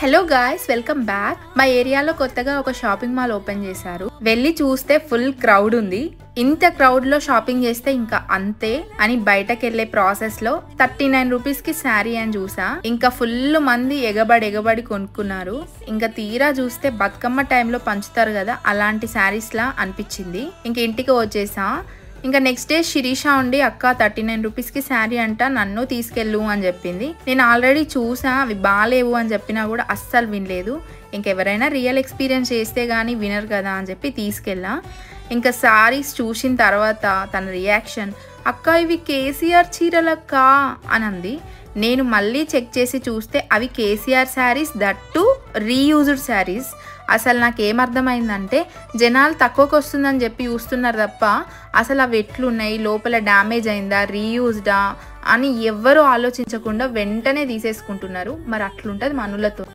Hello guys, welcome back. మా ఏరియాలో కొత్తగా ఒక షాపింగ్ మాల్ ఓపెన్ చేశారు. వెళ్ళి చూస్తే ఫుల్ క్రౌడ్ ఉంది. ఇంత క్రౌడ్ లో షాపింగ్ చేస్తే ఇంకా అంతే అని బయటకు వెళ్లే ప్రాసెస్ లో 39 రూపీస్ కి శారీ అని చూసా. ఇంకా ఫుల్ మంది ఎగబడి కొనుక్కున్నారు. ఇంకా తీరా చూస్తే బతుకమ్మ టైంలో పంచుతారు కదా, అలాంటి శారీస్ లా అనిపించింది. ఇంక ఇంటికి వచ్చేసా. ఇంకా నెక్స్ట్ డే శిరీష ఉండి అక్క 39 రూపీస్ కి శారీ అంట, నన్ను తీసుకెళ్ళు అని చెప్పింది. నేను ఆల్రెడీ చూసా, అవి బాగాలేవు అని చెప్పినా కూడా అస్సలు వినలేదు. ఇంకెవరైనా రియల్ ఎక్స్పీరియన్స్ చేస్తే గానీ వినరు కదా అని చెప్పి తీసుకెళ్ళా. ఇంకా శారీస్ చూసిన తర్వాత తన రియాక్షన్, అక్క ఇవి కేసీఆర్ చీరలక్క అని అంది. నేను మళ్ళీ చెక్ చేసి చూస్తే అవి కేసీఆర్ శారీస్, దట్టు రీయూజ్డ్ శారీస్. అసలు నాకేమర్థమైందంటే జనాలు తక్కువకి వస్తుందని చెప్పి చూస్తున్నారు తప్ప అసలు అవి ఎట్లున్నాయి, లోపల డ్యామేజ్ అయిందా, రీయూజ్డా అని ఎవ్వరూ ఆలోచించకుండా వెంటనే తీసేసుకుంటున్నారు. మరి అట్లుంటుంది మనులతో.